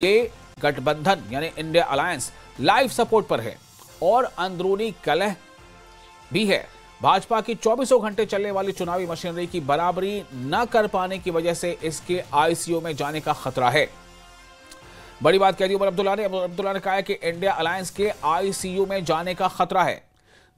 ये गठबंधन यानी इंडिया अलायंस लाइफ सपोर्ट पर है और अंदरूनी कलह भी है। भाजपा की 24 घंटे चलने वाली चुनावी मशीनरी की बराबरी न कर पाने की वजह से इसके आईसीयू में जाने का खतरा है। बड़ी बात कह दी उमर अब्दुल्ला ने। उमर अब्दुल्ला ने कहा है कि इंडिया अलायंस के आईसीयू में जाने का खतरा है।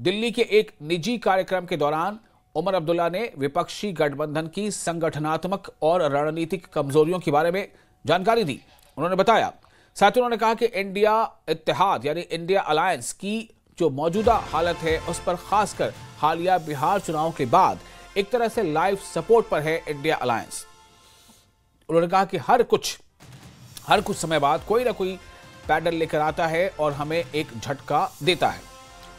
दिल्ली के एक निजी कार्यक्रम के दौरान उमर अब्दुल्ला ने विपक्षी गठबंधन की संगठनात्मक और रणनीतिक कमजोरियों के बारे में जानकारी दी। उन्होंने बताया, साथ ही उन्होंने कहा कि इंडिया इत्तेहाद यानी इंडिया अलायंस की जो मौजूदा हालत है उस पर खासकर हालिया बिहार चुनाव के बाद एक तरह से लाइफ सपोर्ट पर है इंडिया अलायंस। उन्होंने कहा कि हर कुछ समय बाद कोई ना कोई पैडल लेकर आता है और हमें एक झटका देता है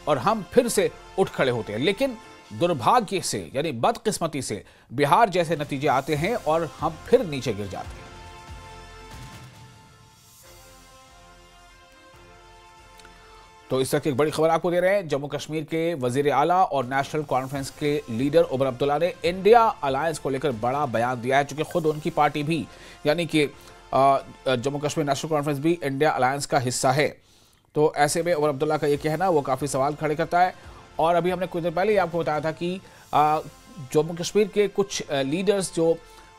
और हम फिर से उठ खड़े होते हैं, लेकिन दुर्भाग्य से यानी बदकिस्मती से बिहार जैसे नतीजे आते हैं और हम फिर नीचे गिर जाते हैं। तो इस तरह की एक बड़ी खबर आपको दे रहे हैं। जम्मू कश्मीर के वजीर आला और नेशनल कॉन्फ्रेंस के लीडर उमर अब्दुल्ला ने इंडिया अलायंस को लेकर बड़ा बयान दिया है, चूंकि खुद उनकी पार्टी भी यानी कि जम्मू कश्मीर नेशनल कॉन्फ्रेंस भी इंडिया अलायंस का हिस्सा है। तो ऐसे में उमर अब्दुल्ला का ये कहना वो काफ़ी सवाल खड़े करता है। और अभी हमने कुछ देर पहले ही आपको बताया था कि जम्मू कश्मीर के कुछ लीडर्स जो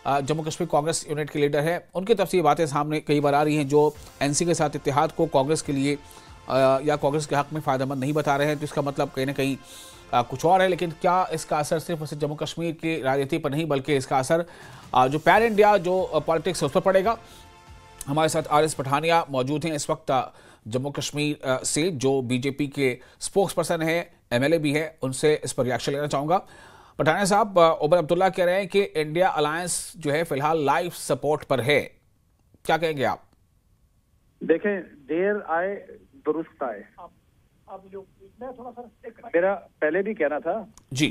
जम्मू कश्मीर कांग्रेस यूनिट के लीडर हैं, उनकी तरफ से ये बातें सामने कई बार आ रही हैं जो एनसी के साथ इत्तेहाद को कांग्रेस के लिए या कांग्रेस के हक में फ़ायदेमंद नहीं बता रहे हैं। तो इसका मतलब कहीं ना कहीं कुछ और है। लेकिन क्या इसका असर सिर्फ और सिर्फ जम्मू कश्मीर की राजनीति पर नहीं बल्कि इसका असर जो पैन इंडिया जो पॉलिटिक्स है उस पर पड़ेगा। हमारे साथ आर.एस. पठानिया मौजूद हैं इस वक्त जम्मू कश्मीर से, जो बीजेपी के स्पोक्स पर्सन है, एमएलए भी है। उनसे इस पर रिएक्शन लेना चाहूँगा। पठानिया साहब, उमर अब्दुल्ला कह रहे हैं कि इंडिया अलायंस जो है फिलहाल लाइफ सपोर्ट पर है, क्या कहेंगे आप? देखें, देर आए दुरुस्त आए। अब जो मैं थोड़ा सा मेरा पहले भी कहना था जी।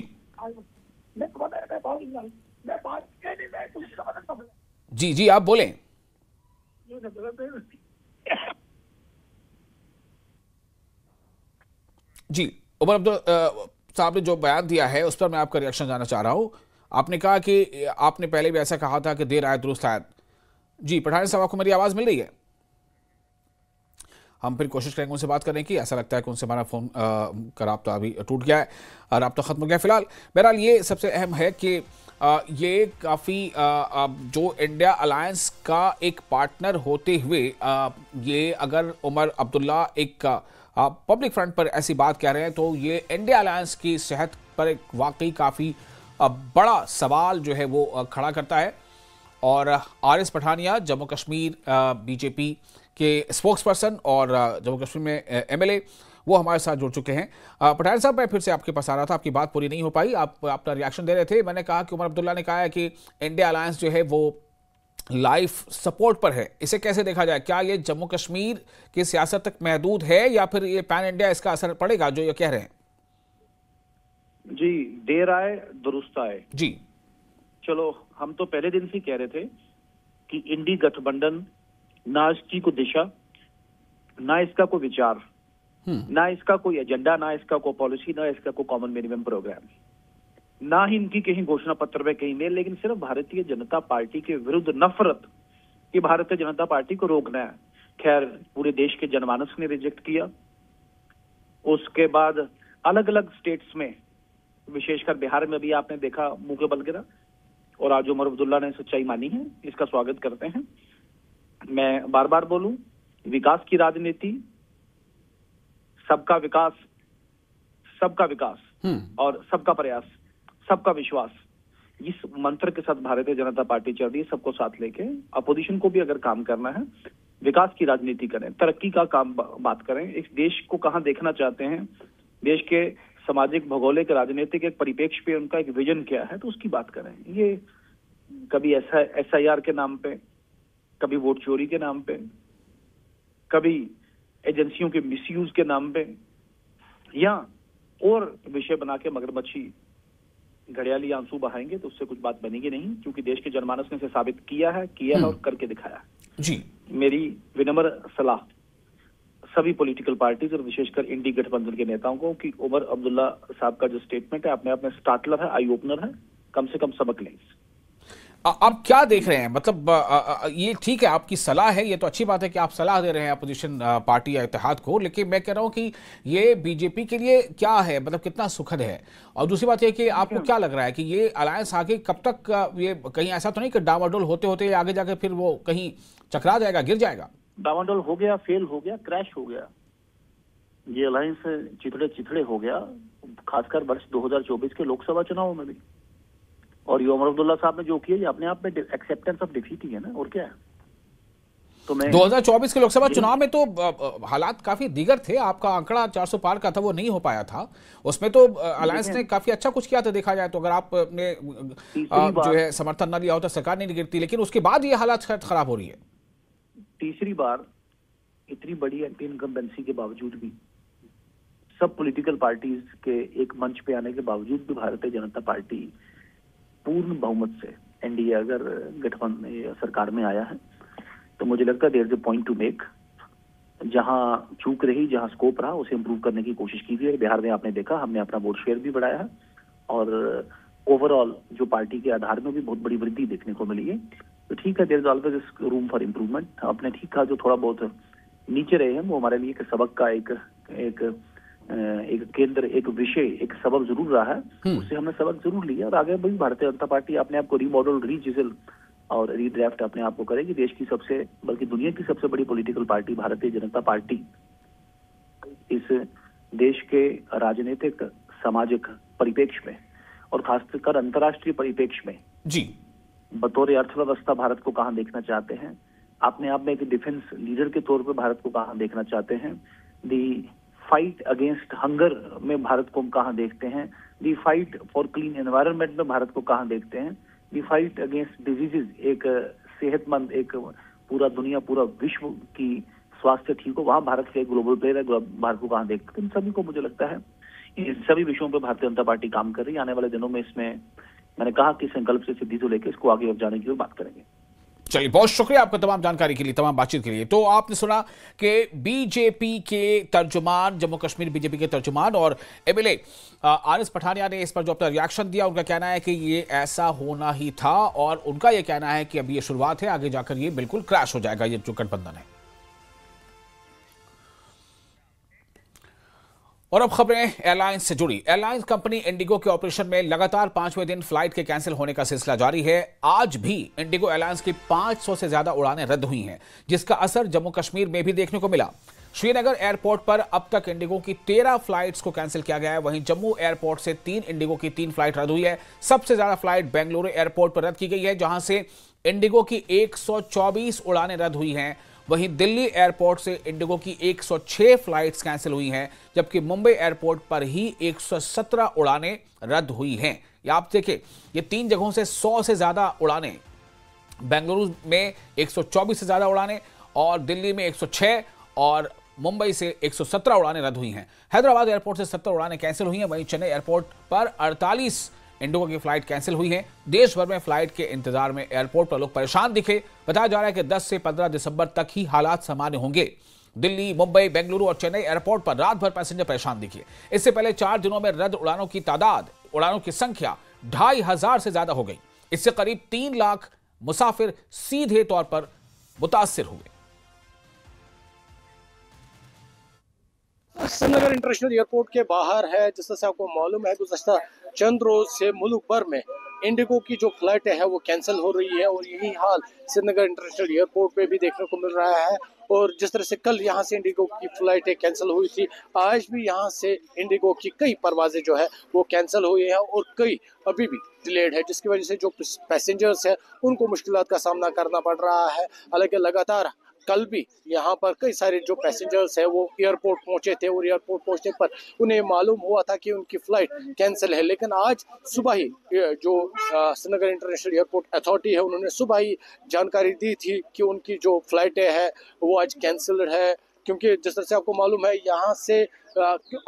जी जी आप बोलें। जी, उमर अब्दुल्ला साहब ने जो बयान दिया है उस पर मैं आपका रिएक्शन जानना चाह रहा हूं। आपने कहा कि आपने पहले भी ऐसा कहा था कि देर आए दुरुस्त आए। जी पठानिया साहब, आपको मेरी आवाज मिल रही है? हम फिर कोशिश करेंगे उनसे बात करने की। ऐसा लगता है कि उनसे हमारा फ़ोन का राब्ता अभी टूट गया है, राब्ता ख़त्म हो गया। फिलहाल बहरहाल ये सबसे अहम है कि ये काफ़ी जो इंडिया अलायंस का एक पार्टनर होते हुए ये अगर उमर अब्दुल्ला एक पब्लिक फ्रंट पर ऐसी बात कह रहे हैं तो ये इंडिया अलायंस की सेहत पर एक वाकई काफ़ी बड़ा सवाल जो है वो खड़ा करता है। और आर.एस. पठानिया जम्मू कश्मीर बीजेपी के स्पोक्स पर्सन और जम्मू कश्मीर में एमएलए, वो हमारे साथ जुड़ चुके हैं। पठानिया साहब, मैं फिर से आपके पास आ रहा था, आपकी बात पूरी नहीं हो पाई, आप अपना रिएक्शन दे रहे थे। मैंने कहा कि उमर अब्दुल्ला ने कहा है कि इंडिया अलायंस जो है वो लाइफ सपोर्ट पर है। इसे कैसे देखा जाए? क्या ये जम्मू कश्मीर की सियासत तक महदूद है या फिर ये पैन इंडिया इसका असर पड़ेगा जो ये कह रहे हैं? जी, देर आए दुरुस्त आए। जी, चलो, हम तो पहले दिन से कह रहे थे कि इंडी गठबंधन ना इसकी कोई दिशा, ना इसका कोई विचार, ना इसका कोई एजेंडा, ना इसका कोई पॉलिसी, ना इसका कोई कॉमन मिनिमम प्रोग्राम, ना ही इनकी कहीं घोषणा पत्र में कहीं में, लेकिन सिर्फ भारतीय जनता पार्टी के विरुद्ध नफरत कि भारतीय जनता पार्टी को रोकना है। खैर, पूरे देश के जनमानस ने रिजेक्ट किया। उसके बाद अलग अलग स्टेट्स में, विशेषकर बिहार में भी आपने देखा मुंह के बल गिरा। और आज उमर अब्दुल्ला ने सच्चाई मानी है, इसका स्वागत करते हैं। मैं बार बार बोलूं, विकास की राजनीति, सबका विकास, सबका विकास और सबका प्रयास, सबका विश्वास, इस मंत्र के साथ भारतीय जनता पार्टी चल रही है। सबको साथ लेके अपोजिशन को भी अगर काम करना है, विकास की राजनीति करें, तरक्की का काम बात करें, इस देश को कहां देखना चाहते हैं, देश के सामाजिक, भौगोलिक, राजनीतिक एक परिप्रेक्ष्य पे उनका एक विजन क्या है, तो उसकी बात करें। ये कभी एसआईआर के नाम पे, कभी वोट चोरी के नाम पे, कभी एजेंसियों के मिसयूज के नाम पे, या और विषय बना के मगरमच्छी घड़ियाली आंसू बहाएंगे तो उससे कुछ बात बनेगी नहीं, क्योंकि देश के जनमानस ने इसे साबित किया है और करके दिखाया। जी, मेरी विनम्र सलाह सभी पॉलिटिकल पार्टीज और विशेषकर इंडी गठबंधन के नेताओं को कि उमर अब्दुल्ला साहब का जो स्टेटमेंट है अपने आप में स्टार्टलर है, आई ओपनर है, कम से कम सबक लें। आप क्या देख रहे हैं, मतलब ये ठीक है आपकी सलाह है, ये तो अच्छी बात है कि आप सलाह दे रहे हैं अपोजिशन पार्टी या इत्तेहाद को, लेकिन मैं कह रहा हूं कि ये बीजेपी के लिए क्या है, मतलब कितना सुखद है। और दूसरी बात ये कि आपको क्या लग रहा है कि ये अलायंस आगे कब तक, ये कहीं ऐसा तो नहीं कि डामाडोल होते होते आगे जाके फिर वो कहीं चकरा जाएगा, गिर जाएगा? डामाडोल हो गया, फेल हो गया, क्रैश हो गया, ये अलायंस चिथड़े चिथड़े हो गया, खासकर वर्ष 2024 के लोकसभा चुनाव में भी। और ये उमर अब्दुल्ला साहब ने जो किया ये अपने आप में एक्सेप्टेंस ऑफ डिफीट ही है ना, और क्या है। तो मैं 2024 के लोकसभा चुनाव में तो हालात काफी दीगर थे, आपका आंकड़ा 400 पार का था, वो नहीं हो पाया था। उसमें तो अलायंस ने काफी अच्छा कुछ किया था देखा जाए तो, अगर आपने जो है समर्थन न लिया होता सरकार नहीं गिरती, लेकिन उसके बाद ये हालात खराब हो रही है। तीसरी बार इतनी बड़ी एंटी इनकम्बेंसी के बावजूद भी, सब पॉलिटिकल पार्टीज के एक मंच पे आने के बावजूद भी भारतीय जनता पार्टी पूर्ण बहुमत से एनडीए अगर गठबंधन सरकार में आया है, तो मुझे लगता है there is a point to make. जहां चूक रही, जहां स्कोप रहा, उसे इंप्रूव करने की कोशिश की गई। बिहार में आपने देखा, हमने अपना वोट शेयर भी बढ़ाया है और ओवरऑल जो पार्टी के आधार में भी बहुत बड़ी वृद्धि देखने को मिली है। तो ठीक है, there is always room for improvement. आपने ठीक कहा, जो थोड़ा बहुत नीचे रहे हैं वो हमारे लिए एक सबक का एक केंद्र, एक विषय, एक सबक जरूर रहा है। उससे हमने सबक जरूर लिया और आगे भी भारतीय जनता पार्टी अपने आप को रीमॉडल, रीजिजल और रीड्राफ्ट अपने आप को करेगी। देश की सबसे, बल्कि दुनिया की सबसे बड़ी political party Bharatiya Janata party इस देश के राजनीतिक, सामाजिक परिप्रेक्ष्य में और खासकर अंतर्राष्ट्रीय परिप्रेक्ष्य में जी बतौर अर्थव्यवस्था भारत को कहां देखना चाहते हैं, अपने आप में एक डिफेंस लीडर के तौर पर भारत को कहां देखना चाहते हैं, दी फाइट अगेंस्ट हंगर में भारत को कहां देखते हैं, दी फाइट फॉर क्लीन एनवायरनमेंट में भारत को कहां देखते हैं, दी फाइट अगेंस्ट डिजीजेज, एक सेहतमंद, एक पूरा दुनिया, पूरा विश्व की स्वास्थ्य ठीक हो, वहां भारत के ग्लोबल प्लेयर है, भारत को कहां देखते हैं। इन सभी को मुझे लगता है इन सभी विषयों पर भारतीय जनता पार्टी काम कर रही है। आने वाले दिनों में इसमें मैंने कहा कि संकल्प से सिद्धि को लेकर इसको आगे अब जाने की बात करेंगे। चलिए, बहुत शुक्रिया आपका तमाम जानकारी के लिए, तमाम बातचीत के लिए। तो आपने सुना कि बीजेपी के तर्जुमान, जम्मू कश्मीर बीजेपी के तर्जुमान और एमएलए आरिफ पठानिया ने इस पर जो अपना रिएक्शन दिया, उनका कहना है कि ये ऐसा होना ही था और उनका ये कहना है कि अभी ये शुरुआत है, आगे जाकर ये बिल्कुल क्रैश हो जाएगा ये जो गठबंधन है। और अब खबरें एयरलाइंस से जुड़ी। एयरलाइंस कंपनी इंडिगो के ऑपरेशन में लगातार 5वें दिन फ्लाइट के कैंसिल होने का सिलसिला जारी है। आज भी इंडिगो एयरलाइंस की 500 से ज्यादा उड़ानें रद्द हुई हैं, जिसका असर जम्मू कश्मीर में भी देखने को मिला। श्रीनगर एयरपोर्ट पर अब तक इंडिगो की 13 फ्लाइट्स को कैंसिल किया गया है। वहीं जम्मू एयरपोर्ट से 3 इंडिगो की 3 फ्लाइट रद्द हुई है। सबसे ज्यादा फ्लाइट बेंगलुरु एयरपोर्ट पर रद्द की गई है, जहां से इंडिगो की 124 उड़ानें रद्द हुई हैं। वहीं दिल्ली एयरपोर्ट से इंडिगो की 106 फ्लाइट्स कैंसिल हुई हैं, जबकि मुंबई एयरपोर्ट पर ही 117 उड़ानें रद्द हुई हैं। या आप देखें, ये 3 जगहों से 100 से ज्यादा उड़ानें, बेंगलुरु में 124 से ज्यादा उड़ानें और दिल्ली में 106 और मुंबई से 117 उड़ानें रद्द हुई हैं। हैदराबाद एयरपोर्ट से 70 उड़ानें कैंसिल हुई हैं। वहीं चेन्नई एयरपोर्ट पर 48 इंडिगो की फ्लाइट कैंसिल हुई है। देश भर में फ्लाइट के इंतजार में एयरपोर्ट पर लोग परेशान दिखे। बताया जा रहा है कि 10 से 15 दिसंबर तक ही हालात सामान्य होंगे। दिल्ली, मुंबई, बेंगलुरु और चेन्नई एयरपोर्ट पर रात भर पैसेंजर परेशान दिखे। इससे पहले 4 दिनों में रद्द उड़ानों की तादाद, उड़ानों की संख्या 2500 से ज्यादा हो गई। इससे करीब 3 लाख मुसाफिर सीधे तौर पर मुतासिर हुए। श्रीनगर इंटरनेशनल एयरपोर्ट के बाहर है। जैसा से आपको मालूम है, गुज़श्ता चंद रोज से मुल्क भर में इंडिगो की जो फ्लाइटें हैं वो कैंसिल हो रही है और यही हाल श्रीनगर इंटरनेशनल एयरपोर्ट पे भी देखने को मिल रहा है। और जिस तरह से कल यहाँ से इंडिगो की फ्लाइटें कैंसिल हुई थी, आज भी यहाँ से इंडिगो की कई परवाजें जो है वो कैंसिल हुई हैं और कई अभी भी डिलेड है, जिसकी वजह से जो पैसेंजर्स हैं उनको मुश्किलात का सामना करना पड़ रहा है। हालांकि लगातार कल भी यहाँ पर कई सारे जो पैसेंजर्स हैं वो एयरपोर्ट पहुंचे थे और एयरपोर्ट पहुंचने पर उन्हें मालूम हुआ था कि उनकी फ्लाइट कैंसिल है। लेकिन आज सुबह ही जो श्रीनगर इंटरनेशनल एयरपोर्ट अथॉरिटी है, उन्होंने सुबह ही जानकारी दी थी कि उनकी जो फ्लाइटें हैं वो आज कैंसिल है। क्योंकि जिस तरह से आपको मालूम है, यहाँ से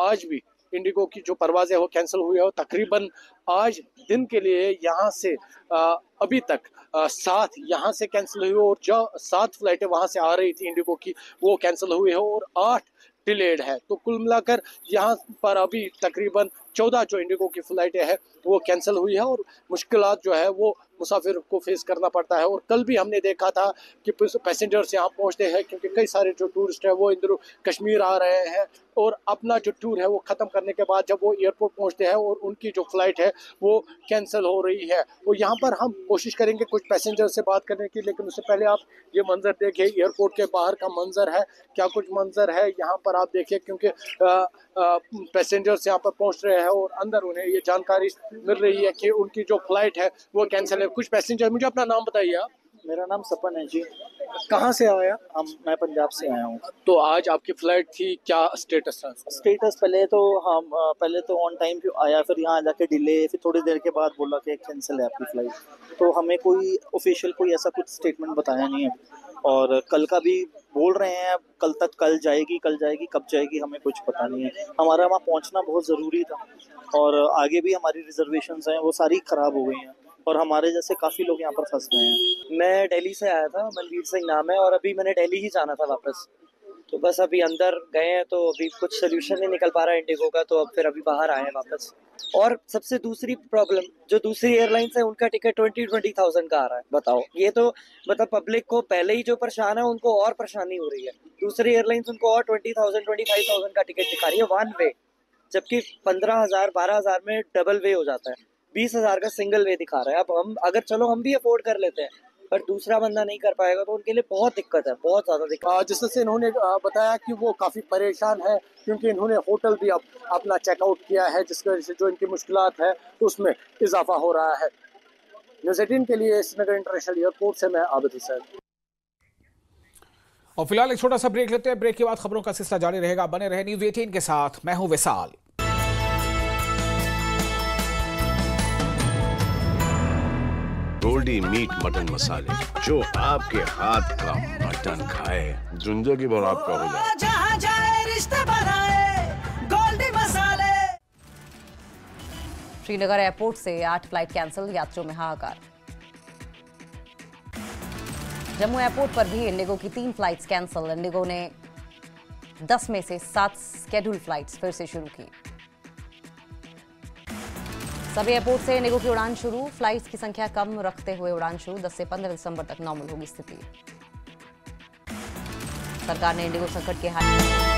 आज भी इंडिगो की जो परवाजें वो कैंसिल हुई है और तकरीबन आज दिन के लिए यहाँ से अभी तक 7 यहाँ से कैंसिल हुई और जो 7 फ्लाइटें वहाँ से आ रही थी इंडिगो की वो कैंसिल हुई है और 8 डिलेड है। तो कुल मिलाकर यहाँ पर अभी तकरीबन 14 जो इंडिगो की फ्लाइटें हैं वो कैंसिल हुई है और मुश्किलात जो है वो मुसाफिर को फेस करना पड़ता है। और कल भी हमने देखा था कि पैसेंजर्स यहाँ पहुँचते हैं क्योंकि कई सारे जो टूरिस्ट हैं वो इधर कश्मीर आ रहे हैं और अपना जो टूर है वो ख़त्म करने के बाद जब वो एयरपोर्ट पहुँचते हैं और उनकी जो फ़्लाइट है वो कैंसिल हो रही है। और यहाँ पर हम कोशिश करेंगे कुछ पैसेंजर से बात करने की, लेकिन उससे पहले आप ये मंज़र देखिए, एयरपोर्ट के बाहर का मंज़र है, क्या कुछ मंज़र है यहाँ पर आप देखिए, क्योंकि पैसेंजर्स यहाँ पर पहुँच रहे हैं और अंदर उन्हें ये जानकारी मिल रही है कि उनकी जो फ्लाइट है वो कैंसिल है। कुछ पैसेंजर, मुझे अपना नाम बताइए आप। मेरा नाम सपन है जी। कहाँ से आया? मैं पंजाब से आया हूँ। तो आज आपकी फ्लाइट थी, क्या स्टेटस था? स्टेटस पहले तो ऑन टाइम आया, फिर यहाँ जाके डिले, फिर थोड़ी देर के बाद बोला कि कैंसिल है आपकी फ़्लाइट। तो हमें कोई ऑफिशियल कोई ऐसा कुछ स्टेटमेंट बताया नहीं है और कल का भी बोल रहे हैं कल जाएगी, कब जाएगी हमें कुछ पता नहीं है। हमारा वहाँ पहुँचना बहुत ज़रूरी था और आगे भी हमारी रिजर्वेशंस हैं वो सारी ख़राब हो गई हैं और हमारे जैसे काफ़ी लोग यहाँ पर फंस गए हैं। मैं दिल्ली से आया था, मनवीर सिंह नाम है, और अभी मैंने दिल्ली ही जाना था वापस। तो बस अभी अंदर गए हैं तो अभी कुछ सोल्यूशन नहीं निकल पा रहा है इंडिगो का, तो अब फिर अभी बाहर आए हैं वापस। और सबसे दूसरी प्रॉब्लम, जो दूसरी एयरलाइंस है उनका टिकट 20,000 का आ रहा है। बताओ, ये तो मतलब पब्लिक को पहले ही जो परेशान है उनको और परेशानी हो रही है। दूसरी एयरलाइंस उनको और 20,000 25,000 का टिकट दिखा रही है वन वे, जबकि 15,000 12,000 में डबल वे हो जाता है। 20,000 का सिंगल वे दिखा रहा है। अब हम अगर चलो हम भी अफोर्ड कर लेते हैं पर दूसरा बंदा नहीं कर पाएगा तो उनके लिए बहुत दिक्कत है, बहुत ज़्यादा दिक्कत। जिस तरह से इन्होंने बताया कि वो काफ़ी परेशान है क्योंकि इन्होंने होटल भी अब अपना चेकआउट किया है, जिसकी वजह से जो इनकी मुश्किलात है उसमें इजाफा हो रहा है। न्यूज़ 18 के लिए श्रीनगर इंटरनेशनल एयरपोर्ट से मैं आबिद हुसैन। और फिलहाल एक छोटा सा ब्रेक लेते हैं। ब्रेक के बाद खबरों का सिलसिला जारी रहेगा। बने रहे न्यूज़ 18 के साथ। मैं हूं विशाल। गोल्डी मीट मटन मसाले, जो आपके हाथ का मटन खाए जिंदगी भर आपका हो जाए। जहाँ जाए रिश्ते बनाए गोल्डी मसाले। श्रीनगर एयरपोर्ट से 8 फ्लाइट कैंसिल, यात्रियों में हाहाकार। जम्मू एयरपोर्ट पर भी इंडिगो की 3 फ्लाइट्स कैंसिल। इंडिगो ने 10 में से 7 स्केड्यूल फ्लाइट्स फिर से शुरू की। सभी एयरपोर्ट से इंडिगो की उड़ान शुरू। फ्लाइट्स की संख्या कम रखते हुए उड़ान शुरू। 10 से 15 दिसंबर तक नॉर्मल होगी स्थिति। सरकार ने इंडिगो संकट के हाल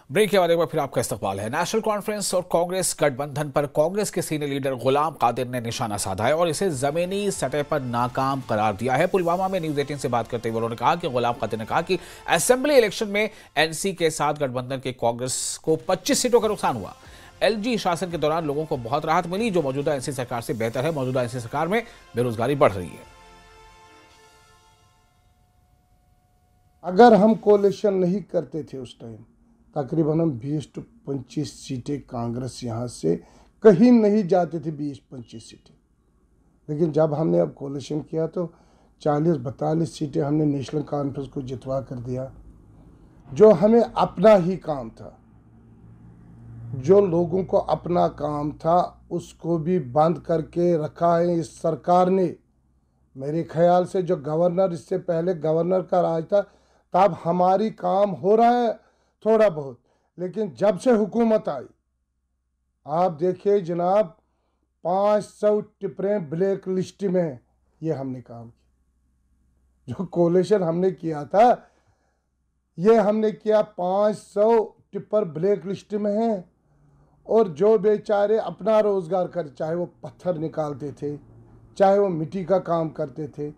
ब्रेक के बाद एक बार फिर आपका इस्तकबाल है। नेशनल कॉन्फ्रेंस और कांग्रेस गठबंधन पर कांग्रेस के सीनियर लीडर गुलाम कादिर ने निशाना साधा है और इसे जमीनी सतह पर नाकाम करार दिया है। पुलवामा में न्यूज़ 18 से बात करते हुए उन्होंने कहा कि गुलाम कादिर ने कहा कि असेंबली इलेक्शन में एनसी के साथ गठबंधन के कांग्रेस को 25 सीटों का नुकसान हुआ। एलजी शासन के दौरान लोगों को बहुत राहत मिली, जो मौजूदा एनसी सरकार से बेहतर है। मौजूदा एनसी सरकार में बेरोजगारी बढ़ रही है। अगर हम कोalition नहीं करते थे उस टाइम, तकरीबन हम 20 से 25 सीटें कांग्रेस यहाँ से कहीं नहीं जाते थे, 20-25 सीटें। लेकिन जब हमने अब कोalition किया तो 40-42 सीटें हमने नेशनल कॉन्फ्रेंस को जितवा कर दिया। जो हमें अपना ही काम था, जो लोगों को अपना काम था, उसको भी बंद करके रखा है इस सरकार ने। मेरे ख्याल से जो गवर्नर, इससे पहले गवर्नर का राज था, तब हमारी काम हो रहा है थोड़ा बहुत, लेकिन जब से हुकूमत आई, आप देखिए जनाब, 500 टिप्परें ब्लैक लिस्ट में, ये हमने काम किया। जो कोalition हमने किया था, ये हमने किया, 500 टिप्पर ब्लैक लिस्ट में हैं। और जो बेचारे अपना रोज़गार कर, चाहे वो पत्थर निकालते थे, चाहे वो मिट्टी का काम करते थे,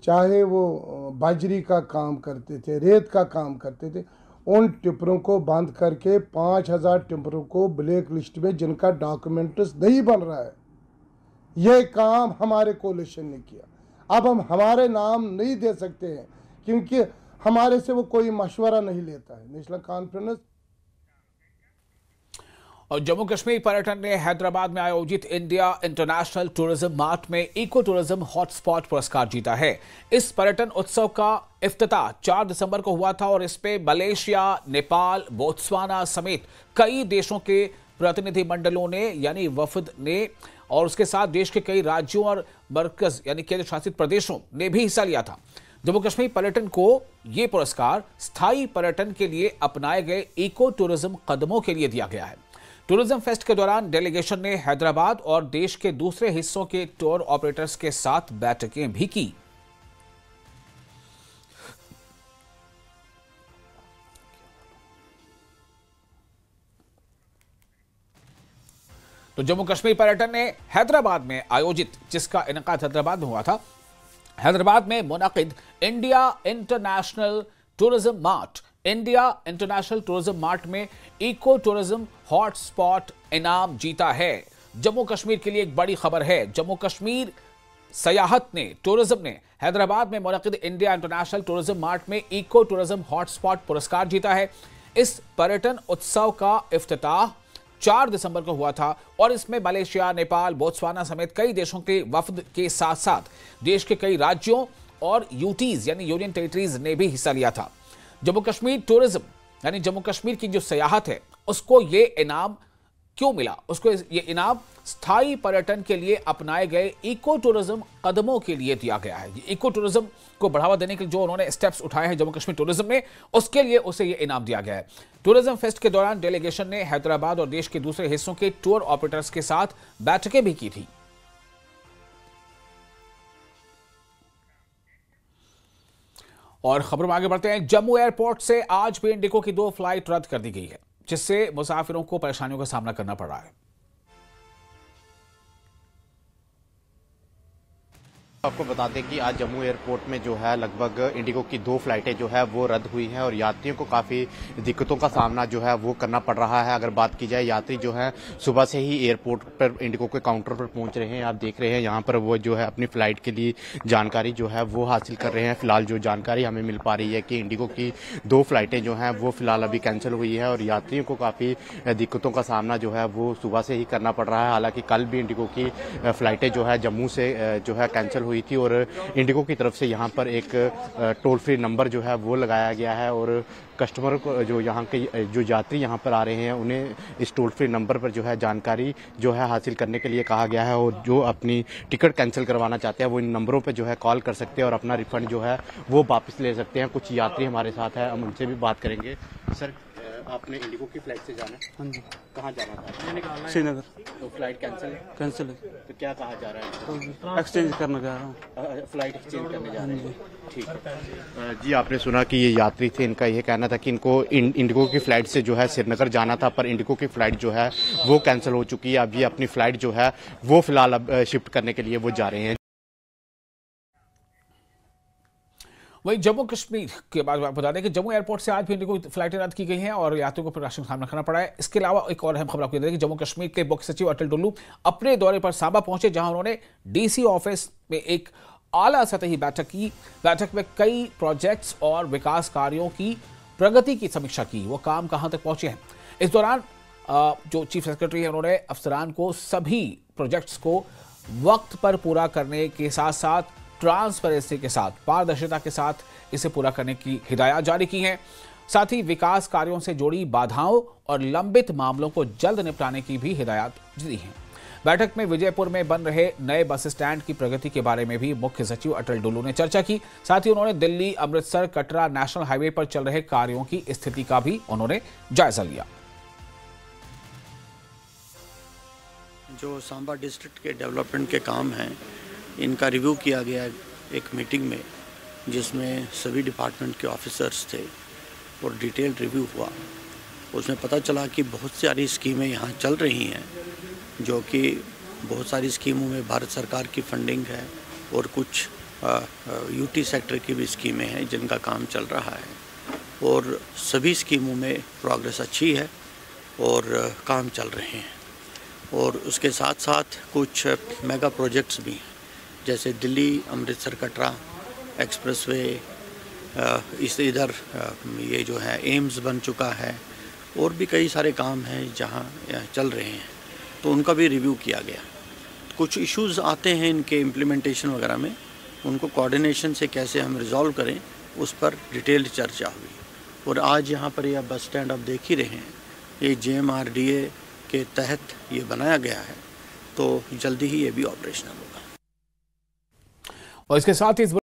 चाहे वो बाजरी का काम करते थे, रेत का काम करते थे, उन टिप्परों को बंद करके 5,000 टिप्परों को ब्लैक लिस्ट में, जिनका डॉक्यूमेंट्स नहीं बन रहा है, ये काम हमारे कोalition ने किया। अब हम हमारे नाम नहीं दे सकते हैं क्योंकि हमारे से वो कोई मशवरा नहीं लेता है नेशनल कॉन्फ्रेंस। और जम्मू कश्मीर पर्यटन ने हैदराबाद में आयोजित इंडिया इंटरनेशनल टूरिज्म मार्ट में इको टूरिज्म हॉटस्पॉट पुरस्कार जीता है। इस पर्यटन उत्सव का इफ्तिताह 4 दिसंबर को हुआ था और इस पे मलेशिया, नेपाल, बोत्सवाना समेत कई देशों के प्रतिनिधि मंडलों ने यानी वफद ने, और उसके साथ देश के कई राज्यों और मरकज यानी केंद्र शासित प्रदेशों ने भी हिस्सा लिया था। जम्मू कश्मीर पर्यटन को यह पुरस्कार स्थायी पर्यटन के लिए अपनाए गए इको टूरिज्म कदमों के लिए दिया गया है। टूरिज्म फेस्ट के दौरान डेलीगेशन ने हैदराबाद और देश के दूसरे हिस्सों के टूर ऑपरेटर्स के साथ बैठकें भी की। तो जम्मू कश्मीर पर्यटन ने हैदराबाद में आयोजित, जिसका इनकाद हैदराबाद में हुआ था, हैदराबाद में मुनक़िद India International Tourism Mart, India International Tourism Mart में इको टूरिज्म हॉटस्पॉट इनाम जीता है। जम्मू कश्मीर के लिए एक बड़ी खबर है। जम्मू कश्मीर सयाहत ने, टूरिज्म ने हैदराबाद में मुनक़िद इंडिया इंटरनेशनल टूरिज्म मार्ट में इको टूरिज्म हॉटस्पॉट पुरस्कार जीता है। इस पर्यटन उत्सव का इफ्तिताह 4 दिसंबर को हुआ था और इसमें मलेशिया, नेपाल, बोत्सवाना समेत कई देशों के वफद के साथ साथ देश के कई राज्यों और यूटीज यानी यूनियन टेरिटरीज ने भी हिस्सा लिया था। जम्मू कश्मीर टूरिज्म यानी जम्मू कश्मीर की जो सयाहत है उसको ये इनाम क्यों मिला? उसको ये इनाम स्थायी पर्यटन के लिए अपनाए गए इको टूरिज्म कदमों के लिए दिया गया है। ये इको टूरिज्म को बढ़ावा देने के जो उन्होंने स्टेप्स उठाए हैं जम्मू कश्मीर टूरिज्म में, उसके लिए उसे ये इनाम दिया गया है। टूरिज्म फेस्ट के दौरान डेलीगेशन ने हैदराबाद और देश के दूसरे हिस्सों के टूर ऑपरेटर्स के साथ बैठकें भी की थी। और खबर में आगे बढ़ते हैं। जम्मू एयरपोर्ट से आज भी इंडिगो की 2 फ्लाइट रद्द कर दी गई है, जिससे मुसाफिरों को परेशानियों का सामना करना पड़ रहा है। आपको बता दें कि आज जम्मू एयरपोर्ट में जो है लगभग इंडिगो की 2 फ्लाइटें जो है वो रद्द हुई हैं और यात्रियों को काफ़ी दिक्कतों का सामना जो है वो करना पड़ रहा है। अगर बात की जाए, यात्री जो है सुबह से ही एयरपोर्ट पर इंडिगो के काउंटर पर पहुंच रहे हैं। आप देख रहे हैं यहाँ पर वो जो है अपनी फ्लाइट के लिए जानकारी जो है वो हासिल कर रहे हैं। फिलहाल जो जानकारी हमें मिल पा रही है कि इंडिगो की 2 फ्लाइटें जो हैं वो फिलहाल अभी कैंसिल हुई है और यात्रियों को काफ़ी दिक्कतों का सामना जो है वो सुबह से ही करना पड़ रहा है। हालांकि कल भी इंडिगो की फ्लाइटें जो है जम्मू से जो है कैंसिल हुई थी और इंडिगो की तरफ से यहाँ पर एक टोल फ्री नंबर जो है वो लगाया गया है और कस्टमर को, जो यहाँ के जो यात्री यहाँ पर आ रहे हैं, उन्हें इस टोल फ्री नंबर पर जो है जानकारी जो है हासिल करने के लिए कहा गया है और जो अपनी टिकट कैंसिल करवाना चाहते हैं वो इन नंबरों पर जो है कॉल कर सकते हैं और अपना रिफंड जो है वो वापस ले सकते हैं। कुछ यात्री हमारे साथ हैं, हम उनसे भी बात करेंगे। सर, आपने इंडिगो की फ्लाइट से जाना? हाँ जी। कहाँ जाना था? श्रीनगर। तो फ्लाइट कैंसिल है? कैंसिल है। तो क्या कहा जा रहा है? तो एक्सचेंज करने जा रहा हूँ। फ्लाइट एक्सचेंज करने जा रहे हैं। ठीक है जी। आपने सुना कि ये यात्री थे, इनका ये कहना था कि इनको इंडिगो की फ्लाइट से जो है श्रीनगर जाना था, पर इंडिगो की फ्लाइट जो है वो कैंसिल हो चुकी है। अब ये अपनी फ्लाइट जो है वो फिलहाल अब शिफ्ट करने के लिए वो जा रहे हैं। वहीं जम्मू कश्मीर के बाद बता दें कि जम्मू एयरपोर्ट से आज भी इंडिगो फ्लाइटें रद्द की गई हैं और यात्रियों को परेशानी का सामना करना पड़ा है। इसके अलावा एक और अहम खबर आपको बता दें कि जम्मू कश्मीर के मुख्य सचिव अटल डुल्लू अपने दौरे पर सांबा पहुंचे, जहां उन्होंने डीसी ऑफिस में एक आला सतही बैठक की। बैठक में कई प्रोजेक्ट्स और विकास कार्यों की प्रगति की समीक्षा की, वो काम कहां तक पहुंचे हैं। इस दौरान जो चीफ सेक्रेटरी है उन्होंने अफसरान को सभी प्रोजेक्ट्स को वक्त पर पूरा करने के साथ साथ ट्रांसपेरेंसी के साथ, पारदर्शिता के साथ इसे पूरा करने की हिदायत जारी की हैं। साथ ही विकास कार्यों से जुड़ी बाधाओं और लंबित मामलों को जल्द निपटाने की भी हिदायत दी हैं। बैठक में विजयपुर में बन रहे नए बस स्टैंड की प्रगति के बारे में भी मुख्य सचिव अटल डुल्लू ने चर्चा की। साथ ही उन्होंने दिल्ली अमृतसर कटरा नेशनल हाईवे पर चल रहे कार्यों की स्थिति का भी उन्होंने जायजा लिया। जो सांबा डिस्ट्रिक्ट के डेवलपमेंट के काम हैं, इनका रिव्यू किया गया एक मीटिंग में, जिसमें सभी डिपार्टमेंट के ऑफिसर्स थे और डिटेल्ड रिव्यू हुआ। उसमें पता चला कि बहुत सारी स्कीमें यहाँ चल रही हैं, जो कि बहुत सारी स्कीमों में भारत सरकार की फंडिंग है और कुछ यूटी सेक्टर की भी स्कीमें हैं जिनका काम चल रहा है और सभी स्कीमों में प्रोग्रेस अच्छी है और काम चल रहे हैं। और उसके साथ साथ कुछ मेगा प्रोजेक्ट्स भी हैं, जैसे दिल्ली अमृतसर कटरा एक्सप्रेसवे, इधर ये जो है एम्स बन चुका है और भी कई सारे काम हैं जहाँ चल रहे हैं, तो उनका भी रिव्यू किया गया। कुछ इश्यूज़ आते हैं इनके इम्प्लीमेंटेशन वगैरह में, उनको कोऑर्डिनेशन से कैसे हम रिजॉल्व करें उस पर डिटेल्ड चर्चा हुई। और आज यहाँ पर यह बस स्टैंड आप देख ही रहे हैं, ये JMRDA के तहत ये बनाया गया है, तो जल्दी ही ये भी ऑपरेशनल होगा। और इसके साथ ही